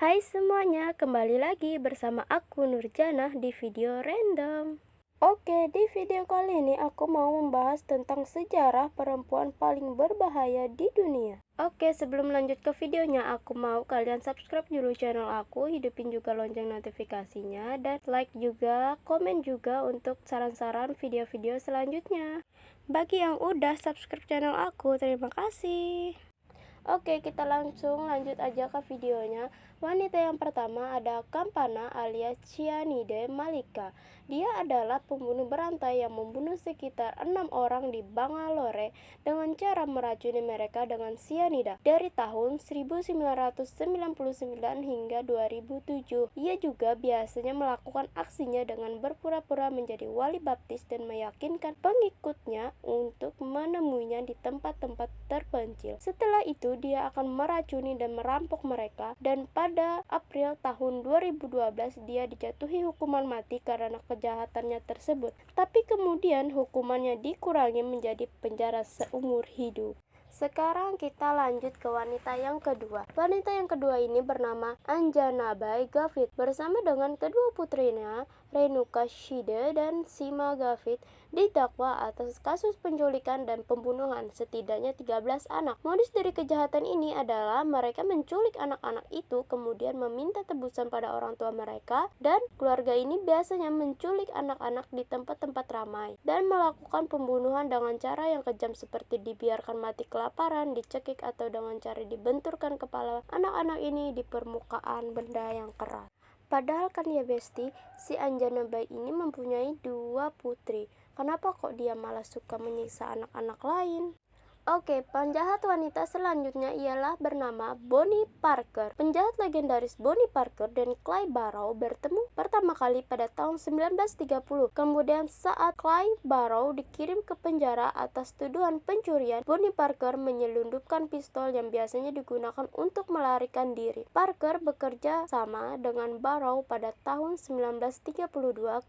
Hai semuanya, kembali lagi bersama aku Nurjana di video random. Oke, di video kali ini aku mau membahas tentang sejarah perempuan paling berbahaya di dunia. Oke, sebelum lanjut ke videonya, aku mau kalian subscribe dulu channel aku, hidupin juga lonceng notifikasinya, dan like juga, komen juga untuk saran-saran video-video selanjutnya. Bagi yang udah subscribe channel aku, terima kasih. Oke, kita langsung lanjut aja ke videonya. Wanita yang pertama ada Campana alias Cyanide Malika. Dia adalah pembunuh berantai yang membunuh sekitar 6 orang di Bangalore dengan cara meracuni mereka dengan cyanida dari tahun 1999 hingga 2007. Ia juga biasanya melakukan aksinya dengan berpura-pura menjadi wali baptis dan meyakinkan pengikutnya untuk menemuinya di tempat-tempat terpencil. Setelah itu, dia akan meracuni dan merampok mereka, dan pada April tahun 2012 dia dijatuhi hukuman mati karena kejahatannya tersebut. Tapi kemudian hukumannya dikurangi menjadi penjara seumur hidup. Sekarang kita lanjut ke wanita yang kedua. Wanita yang kedua ini bernama Anjanabai Gavit. Bersama dengan kedua putrinya, Renuka Shide dan Sima Gavit, didakwa atas kasus penculikan dan pembunuhan setidaknya 13 anak. Modus dari kejahatan ini adalah mereka menculik anak-anak itu, kemudian meminta tebusan pada orang tua mereka, dan keluarga ini biasanya menculik anak-anak di tempat-tempat ramai dan melakukan pembunuhan dengan cara yang kejam seperti dibiarkan mati kelaparan, dicekik, atau dengan cara dibenturkan kepala anak-anak ini di permukaan benda yang keras. Padahal kan ya besti, si Anjanabai ini mempunyai 2 putri. Kenapa kok dia malah suka menyiksa anak-anak lain? Oke, penjahat wanita selanjutnya ialah bernama Bonnie Parker. Penjahat legendaris Bonnie Parker dan Clay Barrow bertemu pertama kali pada tahun 1930. Kemudian saat Clay Barrow dikirim ke penjara atas tuduhan pencurian, Bonnie Parker menyelundupkan pistol yang biasanya digunakan untuk melarikan diri. Parker bekerja sama dengan Barrow pada tahun 1932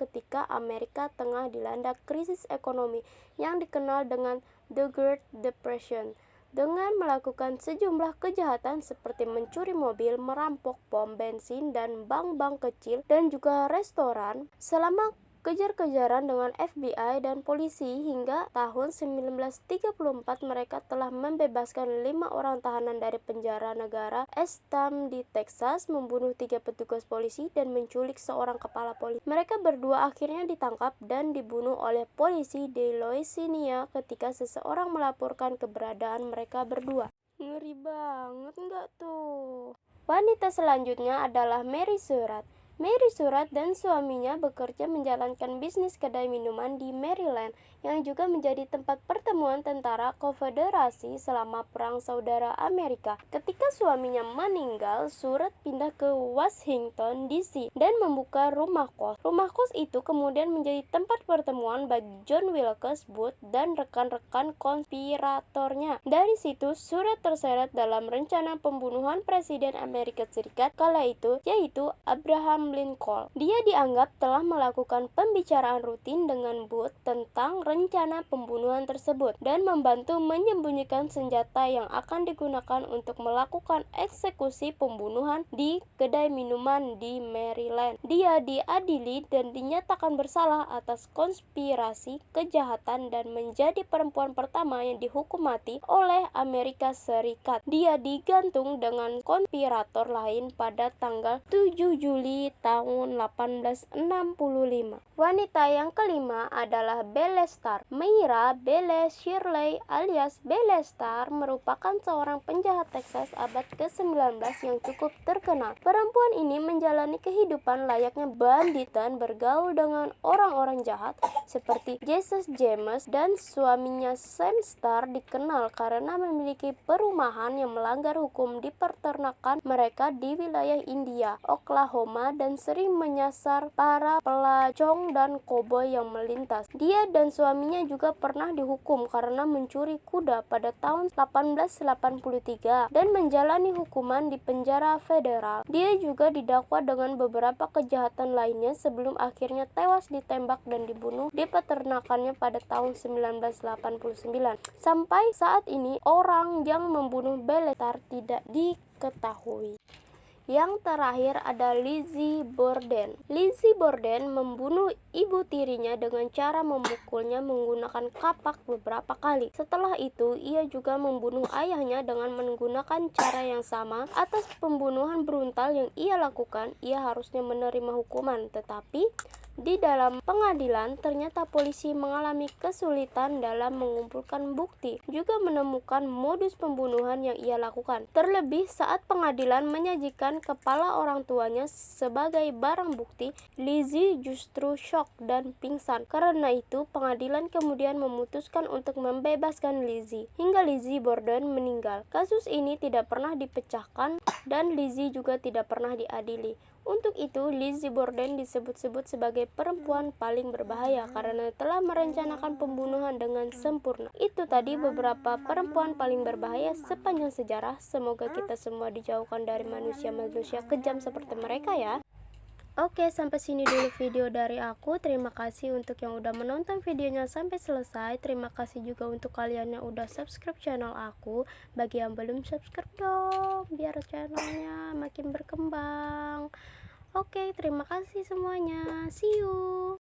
ketika Amerika tengah dilanda krisis ekonomi yang dikenal dengan The Great Depression, dengan melakukan sejumlah kejahatan seperti mencuri mobil, merampok pom bensin dan bank-bank kecil, dan juga restoran. Selama kejar-kejaran dengan FBI dan polisi hingga tahun 1934 mereka telah membebaskan 5 orang tahanan dari penjara negara Eastham di Texas, membunuh 3 petugas polisi dan menculik seorang kepala polisi. Mereka berdua akhirnya ditangkap dan dibunuh oleh polisi di Louisiana ketika seseorang melaporkan keberadaan mereka berdua. Ngeri banget nggak tuh? Wanita selanjutnya adalah Mary Surratt. Mary Surratt dan suaminya bekerja menjalankan bisnis kedai minuman di Maryland yang juga menjadi tempat pertemuan tentara Konfederasi selama Perang Saudara Amerika. Ketika suaminya meninggal, Surratt pindah ke Washington DC dan membuka rumah kos. Rumah kos itu kemudian menjadi tempat pertemuan bagi John Wilkes Booth dan rekan-rekan konspiratornya. Dari situ, Surratt terseret dalam rencana pembunuhan Presiden Amerika Serikat kala itu, yaitu Abraham Lincoln. Dia dianggap telah melakukan pembicaraan rutin dengan Booth tentang rencana pembunuhan tersebut dan membantu menyembunyikan senjata yang akan digunakan untuk melakukan eksekusi pembunuhan di kedai minuman di Maryland. Dia diadili dan dinyatakan bersalah atas konspirasi kejahatan dan menjadi perempuan pertama yang dihukum mati oleh Amerika Serikat. Dia digantung dengan konspirator lain pada tanggal 7 Juli tahun 1865. Wanita yang kelima adalah Belle Starr. Meira Belle Shirley alias Belle Starr merupakan seorang penjahat Texas abad ke-19 yang cukup terkenal. Perempuan ini menjalani kehidupan layaknya bandit dan bergaul dengan orang-orang jahat seperti Jesse James, dan suaminya Sam Starr dikenal karena memiliki perumahan yang melanggar hukum di peternakan mereka di wilayah India, Oklahoma, dan sering menyasar para pelancong dan koboi yang melintas. Dia dan suaminya juga pernah dihukum karena mencuri kuda pada tahun 1883 dan menjalani hukuman di penjara federal. Dia juga didakwa dengan beberapa kejahatan lainnya sebelum akhirnya tewas ditembak dan dibunuh di peternakannya pada tahun 1989. Sampai saat ini orang yang membunuh Belle Starr tidak diketahui. Yang terakhir ada Lizzie Borden. Lizzie Borden membunuh ibu tirinya dengan cara memukulnya menggunakan kapak beberapa kali. Setelah itu, ia juga membunuh ayahnya dengan menggunakan cara yang sama. Atas pembunuhan brutal yang ia lakukan, ia harusnya menerima hukuman, tetapi di dalam pengadilan, ternyata polisi mengalami kesulitan dalam mengumpulkan bukti, juga menemukan modus pembunuhan yang ia lakukan. Terlebih saat pengadilan menyajikan kepala orang tuanya sebagai barang bukti, Lizzie justru syok dan pingsan. Karena itu, pengadilan kemudian memutuskan untuk membebaskan Lizzie, hingga Lizzie Borden meninggal. Kasus ini tidak pernah dipecahkan dan Lizzie juga tidak pernah diadili. Untuk itu, Lizzie Borden disebut-sebut sebagai perempuan paling berbahaya karena telah merencanakan pembunuhan dengan sempurna. Itu tadi beberapa perempuan paling berbahaya sepanjang sejarah. Semoga kita semua dijauhkan dari manusia-manusia kejam seperti mereka ya. Oke, sampai sini dulu video dari aku. Terima kasih untuk yang udah menonton videonya sampai selesai. Terima kasih juga untuk kalian yang udah subscribe channel aku. Bagi yang belum subscribe dong, biar channelnya makin berkembang. Oke, terima kasih semuanya. See you.